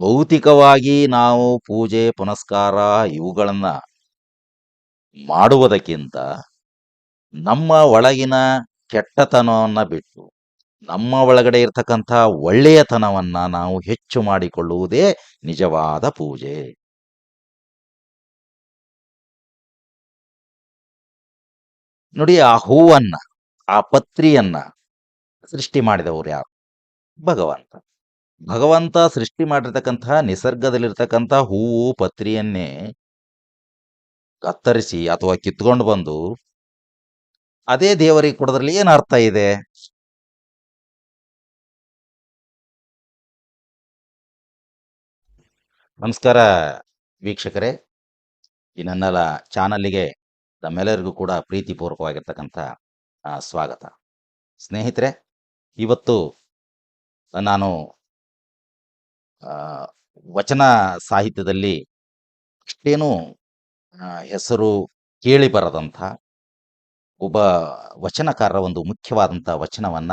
ಭೌತಿಕವಾಗಿ ನಾವು ಪೂಜೆ ಪುನಸ್ಕಾರ ಇವುಗಳನ್ನ ಮಾಡುವುದಕ್ಕಿಂತ ನಮ್ಮ ಒಳಗಿನ ಕೆಟ್ಟತನವನ್ನ ಬಿಟ್ಟು ನಮ್ಮ ಒಳಗಡೆ ಇರ್ತಕ್ಕಂಥ ಒಳ್ಳೆಯತನವನ್ನ ನಾವು ಹೆಚ್ಚು ಮಾಡಿಕೊಳ್ಳುವುದೇ ನಿಜವಾದ ಪೂಜೆ. ನೋಡಿ, ಆ ಹೂವನ್ನ, ಆ ಪತ್ರಿಯನ್ನ ಸೃಷ್ಟಿ ಮಾಡಿದವರು ಯಾರು? ಭಗವಂತ. ಭಗವಂತ ಸೃಷ್ಟಿ ಮಾಡಿರ್ತಕ್ಕಂತಹ ನಿಸರ್ಗದಲ್ಲಿರ್ತಕ್ಕಂಥ ಹೂವು ಪತ್ರಿಯನ್ನೇ ಕತ್ತರಿಸಿ ಅಥವಾ ಕಿತ್ಕೊಂಡು ಬಂದು ಅದೇ ದೇವರಿಗೆ ಕೊಡೋದ್ರಲ್ಲಿ ಏನ್ ಅರ್ಥ ಇದೆ? ನಮಸ್ಕಾರ ವೀಕ್ಷಕರೇ, ಈ ನನ್ನ ಚಾನಲ್ಗೆ ತಮ್ಮೆಲ್ಲರಿಗೂ ಕೂಡ ಪ್ರೀತಿಪೂರ್ವಕವಾಗಿರ್ತಕ್ಕಂಥ ಸ್ವಾಗತ. ಸ್ನೇಹಿತರೆ, ಇವತ್ತು ನಾನು ಆ, ವಚನ ಸಾಹಿತ್ಯದಲ್ಲಿ ಅಷ್ಟೇನು ಹೆಸರು ಕೇಳಿ ಬರದಂಥ ಒಬ್ಬ ವಚನಕಾರರ ಒಂದು ಮುಖ್ಯವಾದಂಥ ವಚನವನ್ನ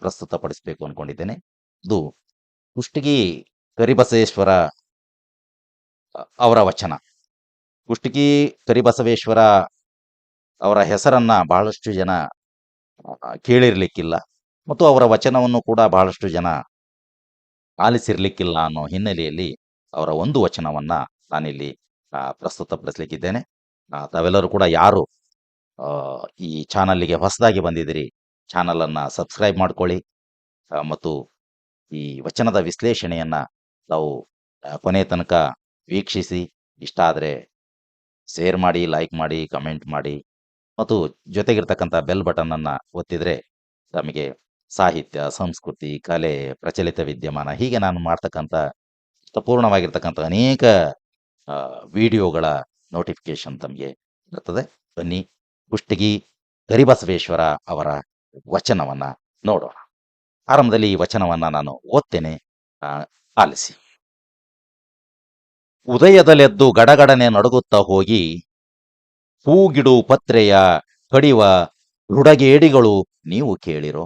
ಪ್ರಸ್ತುತಪಡಿಸಬೇಕು ಅನ್ಕೊಂಡಿದ್ದೇನೆ. ಇದು ಕುಷ್ಟಗಿ ಕರಿಬಸವೇಶ್ವರ ಅವರ ವಚನ. ಕುಷ್ಟಗಿ ಕರಿಬಸವೇಶ್ವರ ಅವರ ಹೆಸರನ್ನ ಬಹಳಷ್ಟು ಜನ ಕೇಳಿರ್ಲಿಕ್ಕಿಲ್ಲ ಮತ್ತು ಅವರ ವಚನವನ್ನು ಕೂಡ ಬಹಳಷ್ಟು ಜನ ಆಲಿಸಿರ್ಲಿಕ್ಕಿಲ್ಲ ಅನ್ನೋ ಹಿನ್ನೆಲೆಯಲ್ಲಿ ಅವರ ಒಂದು ವಚನವನ್ನ ನಾನಿಲ್ಲಿ ಪ್ರಸ್ತುತಪಡಿಸ್ಲಿಕ್ಕಿದ್ದೇನೆ. ತಾವೆಲ್ಲರೂ ಕೂಡ ಯಾರು ಈ ಚಾನಲ್ಗೆ ಹೊಸದಾಗಿ ಬಂದಿದ್ದೀರಿ, ಚಾನಲ್ ಅನ್ನ ಸಬ್ಸ್ಕ್ರೈಬ್ ಮಾಡ್ಕೊಳ್ಳಿ ಮತ್ತು ಈ ವಚನದ ವಿಶ್ಲೇಷಣೆಯನ್ನ ತಾವು ಕೊನೆ ತನಕ ವೀಕ್ಷಿಸಿ. ಇಷ್ಟ ಆದರೆ ಶೇರ್ ಮಾಡಿ, ಲೈಕ್ ಮಾಡಿ, ಕಮೆಂಟ್ ಮಾಡಿ ಮತ್ತು ಜೊತೆಗಿರ್ತಕ್ಕಂಥ ಬೆಲ್ ಬಟನ್ ಅನ್ನ ಒತ್ತಿದ್ರೆ ತಮಗೆ ಸಾಹಿತ್ಯ, ಸಂಸ್ಕೃತಿ, ಕಲೆ, ಪ್ರಚಲಿತ ವಿದ್ಯಮಾನ ಹೀಗೆ ನಾನು ಮಾಡ್ತಕ್ಕಂಥ ಅರ್ಥಪೂರ್ಣವಾಗಿರ್ತಕ್ಕಂಥ ಅನೇಕ ವಿಡಿಯೋಗಳ ನೋಟಿಫಿಕೇಶನ್ ತಮಗೆ ಇರ್ತದೆ. ಬನ್ನಿ, ಕುಷ್ಟಗಿ ಕರಿಬಸವೇಶ್ವರ ಅವರ ವಚನವನ್ನ ನೋಡೋಣ. ಆರಂಭದಲ್ಲಿ ಈ ವಚನವನ್ನ ನಾನು ಓದ್ತೇನೆ, ಆಲಿಸಿ. ಉದಯದಲ್ಲೆದ್ದು ಗಡಗಡನೆ ನಡುಗುತ್ತಾ ಹೋಗಿ ಹೂಗಿಡು ಪತ್ರೆಯ ಕಡಿವ ರುಡಗೇಡಿಗಳು ನೀವು ಕೇಳಿರೋ.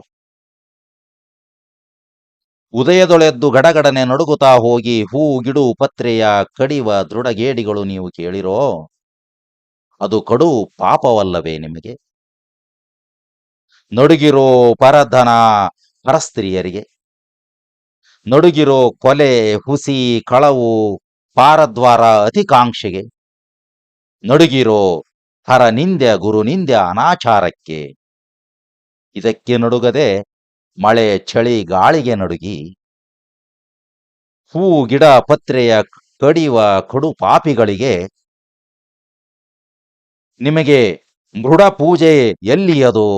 ಉದಯದೊಳೆದ್ದು ಗಡಗಡನೆ ನಡುಗುತ್ತಾ ಹೋಗಿ ಹೂ ಗಿಡು ಪತ್ರೆಯ ಕಡಿವ ದೃಢಗೇಡಿಗಳು ನೀವು ಕೇಳಿರೋ. ಅದು ಕಡು ಪಾಪವಲ್ಲವೇ ನಿಮಗೆ? ನಡುಗಿರೋ ಪರಧನ ಪರಸ್ತ್ರೀಯರಿಗೆ, ನಡುಗಿರೋ ಕೊಲೆ, ಹುಸಿ, ಕಳವು, ಪಾರದ್ವಾರ ಅತಿಕಾಂಕ್ಷೆಗೆ, ನಡುಗಿರೋ ಹರ ನಿಂದ್ಯ ಗುರು ನಿಂದ್ಯ ಅನಾಚಾರಕ್ಕೆ. ಇದಕ್ಕೆ ನಡುಗದೆ ಮಳೆ ಚಳಿ ಗಾಳಿಗೆ ನಡುಗಿ ಹೂ ಗಿಡ ಪತ್ರೆಯ ಕಡಿವ ಕಡು ಪಾಪಿಗಳಿಗೆ ನಿಮಗೆ ಮೃಡ ಪೂಜೆ ಎಲ್ಲಿಯದೋ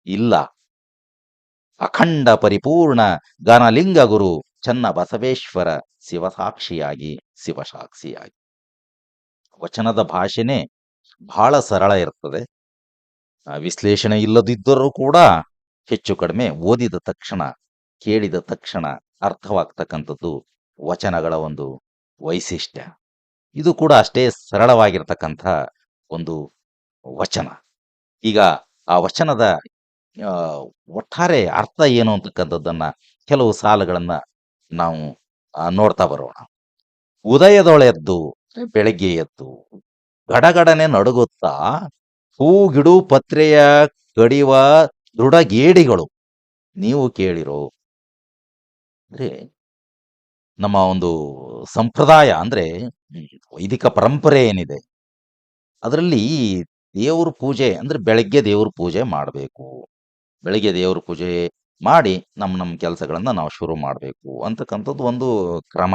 ಇಲ್ಲ. ಅಖಂಡ ಪರಿಪೂರ್ಣ ಘನಲಿಂಗ ಗುರು ಚನ್ನ ಬಸವೇಶ್ವರ ಶಿವಸಾಕ್ಷಿಯಾಗಿ ಶಿವಸಾಕ್ಷಿಯಾಗಿ. ವಚನದ ಭಾಷೆನೇ ಬಹಳ ಸರಳ ಇರ್ತದೆ. ವಿಶ್ಲೇಷಣೆ ಇಲ್ಲದಿದ್ದರೂ ಕೂಡ ಹೆಚ್ಚು ಕಡಿಮೆ ಓದಿದ ತಕ್ಷಣ, ಕೇಳಿದ ತಕ್ಷಣ ಅರ್ಥವಾಗ್ತಕ್ಕಂಥದ್ದು ವಚನಗಳ ಒಂದು ವೈಶಿಷ್ಟ್ಯ. ಇದು ಕೂಡ ಅಷ್ಟೇ ಸರಳವಾಗಿರ್ತಕ್ಕಂಥ ಒಂದು ವಚನ. ಈಗ ಆ ವಚನದ ಒಟ್ಟಾರೆ ಅರ್ಥ ಏನು ಅಂತಕ್ಕಂಥದ್ದನ್ನ ಕೆಲವು ಸಾಲುಗಳನ್ನ ನಾವು ನೋಡ್ತಾ ಬರೋಣ. ಉದಯದೊಳೆದ್ದು, ಬೆಳಗ್ಗೆ ಎದ್ದು ಗಡಗಡನೆ ನಡುಗುತ್ತಾ ಹೂ ಗಿಡು ಪತ್ರೆಯ ಕಡಿವ ದೃಢಗೇಡಿಗಳು ನೀವು ಕೇಳಿರೋ. ಅಂದ್ರೆ ನಮ್ಮ ಒಂದು ಸಂಪ್ರದಾಯ, ಅಂದ್ರೆ ವೈದಿಕ ಪರಂಪರೆ ಏನಿದೆ ಅದರಲ್ಲಿ ದೇವ್ರ ಪೂಜೆ ಅಂದ್ರೆ ಬೆಳಗ್ಗೆ ದೇವ್ರ ಪೂಜೆ ಮಾಡಬೇಕು, ಬೆಳಿಗ್ಗೆ ದೇವ್ರ ಪೂಜೆ ಮಾಡಿ ನಮ್ಮ ಕೆಲಸಗಳನ್ನ ನಾವು ಶುರು ಮಾಡಬೇಕು ಅಂತಕ್ಕಂಥದ್ದು ಒಂದು ಕ್ರಮ.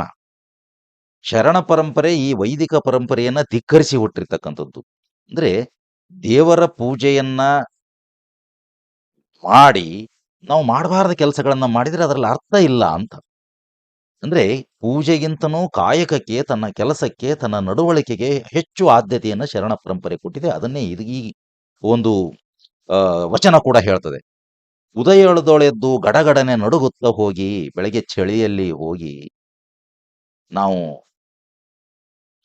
ಶರಣ ಪರಂಪರೆ ಈ ವೈದಿಕ ಪರಂಪರೆಯನ್ನ ಧಿಕ್ಕರಿಸಿ ಹುಟ್ಟಿರ್ತಕ್ಕಂಥದ್ದು. ಅಂದ್ರೆ ದೇವರ ಪೂಜೆಯನ್ನ ಮಾಡಿ ನಾವು ಮಾಡಬಾರದ ಕೆಲಸಗಳನ್ನ ಮಾಡಿದ್ರೆ ಅದರಲ್ಲಿ ಅರ್ಥ ಇಲ್ಲ ಅಂತ. ಅಂದ್ರೆ ಪೂಜೆಗಿಂತನೂ ಕಾಯಕಕ್ಕೆ, ತನ್ನ ಕೆಲಸಕ್ಕೆ, ತನ್ನ ನಡವಳಿಕೆಗೆ ಹೆಚ್ಚು ಆದ್ಯತೆಯನ್ನ ಶರಣ ಪರಂಪರೆ ಕೊಟ್ಟಿದೆ. ಅದನ್ನೇ ಇದು ಈ ಒಂದು ವಚನ ಕೂಡ ಹೇಳ್ತದೆ. ಉದಯದೊಳೆದ್ದು ಗಡಗಡನೆ ನಡುಗುತ್ತಾ ಹೋಗಿ, ಬೆಳಗ್ಗೆ ಚಳಿಯಲ್ಲಿ ಹೋಗಿ ನಾವು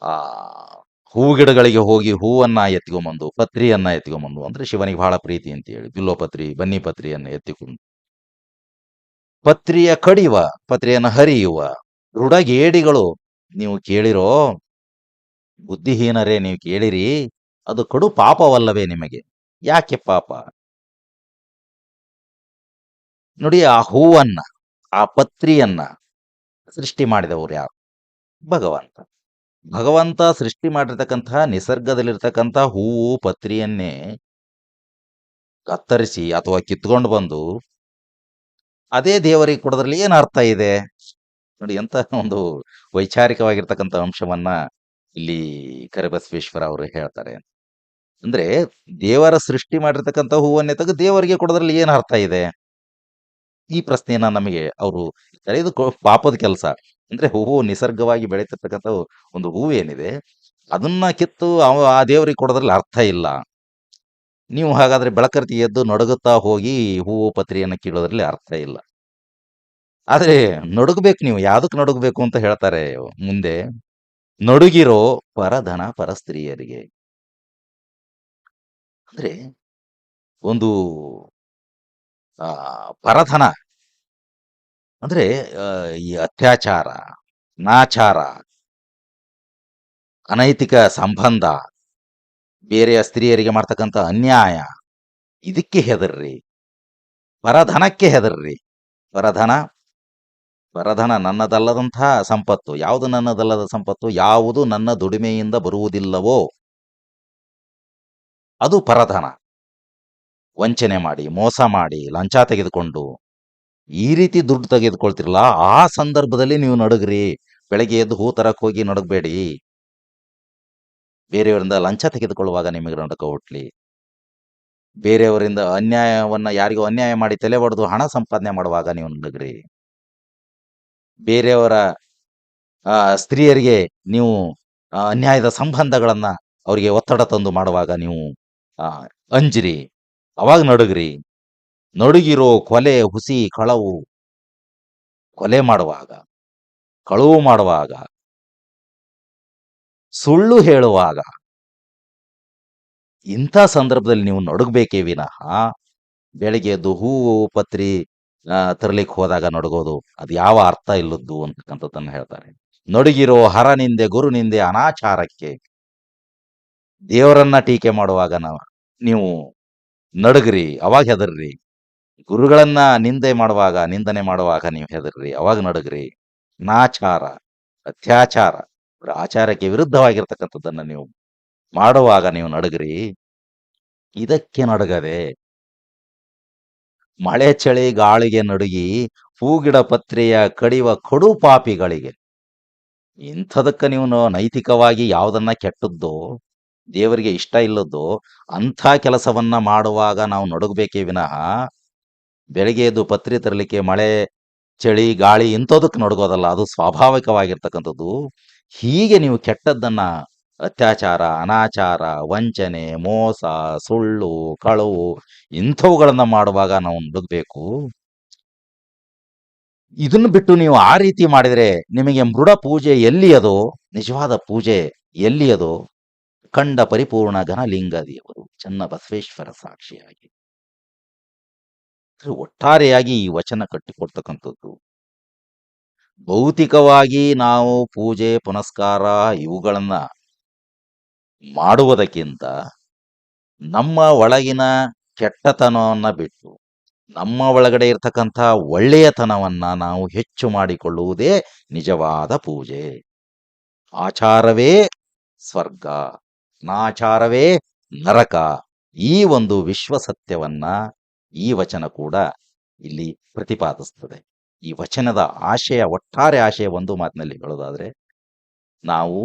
ಆ ಹೂಗಿಡಗಳಿಗೆ ಹೋಗಿ ಹೂವನ್ನ ಎತ್ಕೊಂಬಂದು, ಪತ್ರಿಯನ್ನ ಎತ್ಕೊಂಬಂದು, ಅಂದ್ರೆ ಶಿವನಿಗೆ ಬಹಳ ಪ್ರೀತಿ ಅಂತ ಹೇಳಿ ಬಿಲ್ಲೋಪತ್ರಿ, ಬನ್ನಿ ಪತ್ರಿಯನ್ನ ಎತ್ತಿಕೊಂಡು ಪತ್ರಿಯ ಕಡಿಯುವ, ಪತ್ರಿಯನ್ನು ಹರಿಯುವ, ಋಡಗೇಡಿಗಳು ನೀವು ಕೇಳಿರೋ, ಬುದ್ಧಿಹೀನರೇ ನೀವು ಕೇಳಿರಿ, ಅದು ಕಡು ಪಾಪವಲ್ಲವೇ ನಿಮಗೆ? ಯಾಕೆ ಪಾಪ? ನೋಡಿ, ಆ ಹೂವನ್ನ, ಆ ಪತ್ರಿಯನ್ನ ಸೃಷ್ಟಿ ಮಾಡಿದವರು ಯಾರು? ಭಗವಂತ. ಭಗವಂತ ಸೃಷ್ಟಿ ಮಾಡಿರ್ತಕ್ಕಂತಹ ನಿಸರ್ಗದಲ್ಲಿರ್ತಕ್ಕಂಥ ಹೂವು, ಪತ್ರಿಯನ್ನೇ ಕತ್ತರಿಸಿ ಅಥವಾ ಕಿತ್ಕೊಂಡು ಬಂದು ಅದೇ ದೇವರಿಗೆ ಕೊಡೋದ್ರಲ್ಲಿ ಏನು ಅರ್ಥ ಇದೆ? ನೋಡಿ, ಎಂತ ಒಂದು ವೈಚಾರಿಕವಾಗಿರ್ತಕ್ಕಂಥ ಅಂಶವನ್ನ ಇಲ್ಲಿ ಕರಿಬಸವೇಶ್ವರ ಅವರು ಹೇಳ್ತಾರೆ. ಅಂದ್ರೆ ದೇವರ ಸೃಷ್ಟಿ ಮಾಡಿರ್ತಕ್ಕಂಥ ಹೂವನ್ನೇ ತೆಗೆದು ದೇವರಿಗೆ ಕೊಡೋದ್ರಲ್ಲಿ ಏನು ಅರ್ಥ ಇದೆ? ಈ ಪ್ರಶ್ನೆಯನ್ನ ನಮಗೆ ಅವರು ಇದು ಪಾಪದ ಕೆಲಸ. ಅಂದ್ರೆ ಹೂವು ನಿಸರ್ಗವಾಗಿ ಬೆಳೀತಿರ್ತಕ್ಕಂಥ ಒಂದು ಹೂವೇನಿದೆ, ಅದನ್ನ ಕಿತ್ತು ಆ ದೇವರಿಗೆ ಕೊಡೋದ್ರಲ್ಲಿ ಅರ್ಥ ಇಲ್ಲ. ನೀವು ಹಾಗಾದ್ರೆ ಬೆಳಕರ್ತಿ ಎದ್ದು ನಡುಗುತ್ತಾ ಹೋಗಿ ಹೂವು ಪತ್ರಿಯನ್ನ ಕೀಳೋದ್ರಲ್ಲಿ ಅರ್ಥ ಇಲ್ಲ. ಆದ್ರೆ ನಡುಗಬೇಕು, ನೀವು ಯಾವ್ದಕ್ ನಡುಗಬೇಕು ಅಂತ ಹೇಳ್ತಾರೆ ಮುಂದೆ. ನಡುಗಿರೋ ಪರಧನ ಪರಸ್ತ್ರೀಯರಿಗೆ. ಅಂದ್ರೆ ಒಂದು ಆ ಪರಧನ ಅಂದ್ರೆ ಈ ಅತ್ಯಾಚಾರ, ಅನಾಚಾರ, ಅನೈತಿಕ ಸಂಬಂಧ, ಬೇರೆಯ ಸ್ತ್ರೀಯರಿಗೆ ಮಾಡ್ತಕ್ಕಂಥ ಅನ್ಯಾಯ, ಇದಕ್ಕೆ ಹೆದರ್ರಿ. ಪರಧನಕ್ಕೆ ಹೆದರ್ರಿ. ಪರಧನ ಪರಧನ ನನ್ನದಲ್ಲದಂತಹ ಸಂಪತ್ತು. ಯಾವುದು ನನ್ನದಲ್ಲದ ಸಂಪತ್ತು? ಯಾವುದು ನನ್ನ ದುಡಿಮೆಯಿಂದ ಬರುವುದಿಲ್ಲವೋ ಅದು ಪರಧನ. ವಂಚನೆ ಮಾಡಿ, ಮೋಸ ಮಾಡಿ, ಲಂಚ ತೆಗೆದುಕೊಂಡು ಈ ರೀತಿ ದುಡ್ಡು ತೆಗೆದುಕೊಳ್ತಿರಲ್ಲ, ಆ ಸಂದರ್ಭದಲ್ಲಿ ನೀವು ನಡುಗ್ರಿ. ಬೆಳಗ್ಗೆ ಎದ್ದು ಹೂ ತರಕ್ ಹೋಗಿ ನಡುಗಬೇಡಿ. ಬೇರೆಯವರಿಂದ ಲಂಚ ತೆಗೆದುಕೊಳ್ಳುವಾಗ ನಿಮಗೆ ನಡುಕ ಹುಟ್ಲಿ. ಬೇರೆಯವರಿಂದ ಯಾರಿಗೂ ಅನ್ಯಾಯ ಮಾಡಿ ತಲೆ ಒಡೆದು ಹಣ ಸಂಪಾದನೆ ಮಾಡುವಾಗ ನೀವು ನಡುಗ್ರಿ. ಬೇರೆಯವರ ಸ್ತ್ರೀಯರಿಗೆ ನೀವು ಅನ್ಯಾಯದ ಸಂಬಂಧಗಳನ್ನ ಅವರಿಗೆ ಒತ್ತಡ ತಂದು ಮಾಡುವಾಗ ನೀವು ಅಂಜಿರಿ. ಅವಾಗ ನಡುಗ್ರಿ. ನಡುಗಿರೋ ಕೊಲೆ, ಹುಸಿ, ಕಳವು, ಕೊಲೆ ಮಾಡುವಾಗ, ಕಳುವು ಮಾಡುವಾಗ, ಸುಳ್ಳು ಹೇಳುವಾಗ, ಇಂಥ ಸಂದರ್ಭದಲ್ಲಿ ನೀವು ನಡುಗಬೇಕೇ ವಿನಃ ಬೆಳಿಗ್ಗೆ ಎದ್ದು ಹೂವು ಪತ್ರಿ ತರಲಿಕ್ಕೆ ಹೋದಾಗ ನಡುಗೋದು ಅದು ಯಾವ ಅರ್ಥ ಇಲ್ಲದ್ದು ಅಂತಕ್ಕಂಥದ್ದನ್ನ ಹೇಳ್ತಾರೆ. ನಡುಗಿರೋ ಹರನಿಂದೆ, ಗುರುನಿಂದೆ, ಅನಾಚಾರಕ್ಕೆ, ದೇವರನ್ನ ಟೀಕೆ ಮಾಡುವಾಗ ನೀವು ನಡುಗ್ರಿ, ಅವಾಗ ಹೆದರ್ರಿ. ಗುರುಗಳನ್ನ ನಿಂದನೆ ಮಾಡುವಾಗ ನೀವು ಹೆದರ್ರಿ, ಅವಾಗ ನಡುಗ್ರಿ. ಅನಾಚಾರ, ಅತ್ಯಾಚಾರ, ಆಚಾರಕ್ಕೆ ವಿರುದ್ಧವಾಗಿರ್ತಕ್ಕಂಥದ್ದನ್ನ ನೀವು ಮಾಡುವಾಗ ನೀವು ನಡುಗ್ರಿ. ಇದಕ್ಕೆ ನಡುಗದೆ ಮಳೆ ಚಳಿ ಗಾಳಿಗೆ ನಡುಗಿ ಹೂಗಿಡ ಪತ್ರೆಯ ಕಡಿವ ಕಡು ಪಾಪಿಗಳಿಗೆ, ಇಂಥದಕ್ಕ ನೀವು ನೈತಿಕವಾಗಿ ಯಾವುದನ್ನ ಕೆಟ್ಟದ್ದೋ, ದೇವರಿಗೆ ಇಷ್ಟ ಇಲ್ಲದ್ದೋ ಅಂಥ ಕೆಲಸವನ್ನ ಮಾಡುವಾಗ ನಾವು ನಡುಗಬೇಕೇ ವಿನಃ ಬೆಳಗ್ಗೆ ಎದ್ದು ಪತ್ರಿ ತರಲಿಕ್ಕೆ ಮಳೆ ಚಳಿ ಗಾಳಿ ಇಂಥದಕ್ಕೆ ನಡುಗೋದಲ್ಲ. ಅದು ಸ್ವಾಭಾವಿಕವಾಗಿರ್ತಕ್ಕಂಥದ್ದು. ಹೀಗೆ ನೀವು ಕೆಟ್ಟದ್ದನ್ನ, ಅತ್ಯಾಚಾರ, ಅನಾಚಾರ, ವಂಚನೆ, ಮೋಸ, ಸುಳ್ಳು, ಕಳವು ಇಂಥವುಗಳನ್ನ ಮಾಡುವಾಗ ನಾವು ನಡುಗಬೇಕು. ಇದನ್ನು ಬಿಟ್ಟು ನೀವು ಆ ರೀತಿ ಮಾಡಿದ್ರೆ ನಿಮಗೆ ಮೃಡ ಪೂಜೆ ಎಲ್ಲಿಯದೋ, ನಿಜವಾದ ಪೂಜೆ ಎಲ್ಲಿಯದೋ? ಕಂಡ ಪರಿಪೂರ್ಣ ಘನಲಿಂಗ ದೇವರು ಚನ್ನ ಬಸವೇಶ್ವರ ಸಾಕ್ಷಿಯಾಗಿ. ಒಟ್ಟಾರೆಯಾಗಿ ಈ ವಚನ ಕಟ್ಟಿಕೊಡ್ತಕ್ಕಂಥದ್ದು, ಭೌತಿಕವಾಗಿ ನಾವು ಪೂಜೆ ಪುನಸ್ಕಾರ ಇವುಗಳನ್ನ ಮಾಡುವುದಕ್ಕಿಂತ ನಮ್ಮ ಒಳಗಿನ ಕೆಟ್ಟತನವನ್ನ ಬಿಟ್ಟು ನಮ್ಮ ಒಳಗಡೆ ಇರ್ತಕ್ಕಂಥ ಒಳ್ಳೆಯತನವನ್ನ ನಾವು ಹೆಚ್ಚು ಮಾಡಿಕೊಳ್ಳುವುದೇ ನಿಜವಾದ ಪೂಜೆ. ಆಚಾರವೇ ಸ್ವರ್ಗ, ಅನಾಚಾರವೇ ನರಕ. ಈ ಒಂದು ವಿಶ್ವಸತ್ಯವನ್ನ ಈ ವಚನ ಕೂಡ ಇಲ್ಲಿ ಪ್ರತಿಪಾದಿಸ್ತದೆ. ಈ ವಚನದ ಆಶಯ, ಒಟ್ಟಾರೆ ಆಶಯ ಒಂದು ಮಾತಿನಲ್ಲಿ ಹೇಳೋದಾದ್ರೆ, ನಾವು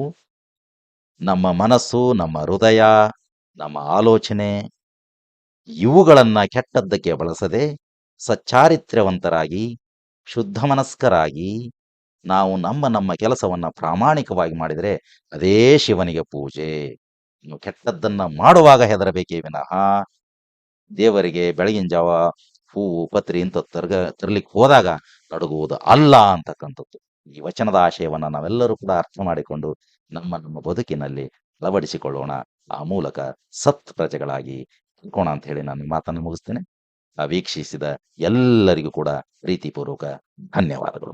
ನಮ್ಮ ಮನಸ್ಸು, ನಮ್ಮ ಹೃದಯ, ನಮ್ಮ ಆಲೋಚನೆ ಇವುಗಳನ್ನ ಕೆಟ್ಟದ್ದಕ್ಕೆ ಬಳಸದೆ ಸಚ್ಚಾರಿತ್ರ್ಯವಂತರಾಗಿ, ಶುದ್ಧ ಮನಸ್ಕರಾಗಿ ನಾವು ನಮ್ಮ ಕೆಲಸವನ್ನ ಪ್ರಾಮಾಣಿಕವಾಗಿ ಮಾಡಿದರೆ ಅದೇ ಶಿವನಿಗೆ ಪೂಜೆ. ನೀವು ಕೆಟ್ಟದ್ದನ್ನ ಮಾಡುವಾಗ ಹೆದರಬೇಕೇ ವಿನಃ ದೇವರಿಗೆ ಬೆಳಗಿನ ಜಾವ ಹೂವು ಪತ್ರಿ ಇಂಥ ತರಲಿಕ್ಕೆ ಹೋದಾಗ ನಡುಗುವುದು ಅಲ್ಲ ಅಂತಕ್ಕಂಥದ್ದು. ಈ ವಚನದ ಆಶಯವನ್ನ ನಾವೆಲ್ಲರೂ ಕೂಡ ಅರ್ಥ ಮಾಡಿಕೊಂಡು ನಮ್ಮ ಬದುಕಿನಲ್ಲಿ ಅಳವಡಿಸಿಕೊಳ್ಳೋಣ. ಆ ಮೂಲಕ ಸತ್ ಪ್ರಜೆಗಳಾಗಿ ತಿಳ್ಕೋಣ ಅಂತ ಹೇಳಿ ನಾನು ಮಾತನ್ನು ಮುಗಿಸ್ತೇನೆ. ವೀಕ್ಷಿಸಿದ ಎಲ್ಲರಿಗೂ ಕೂಡ ಪ್ರೀತಿಪೂರ್ವಕ ಧನ್ಯವಾದಗಳು.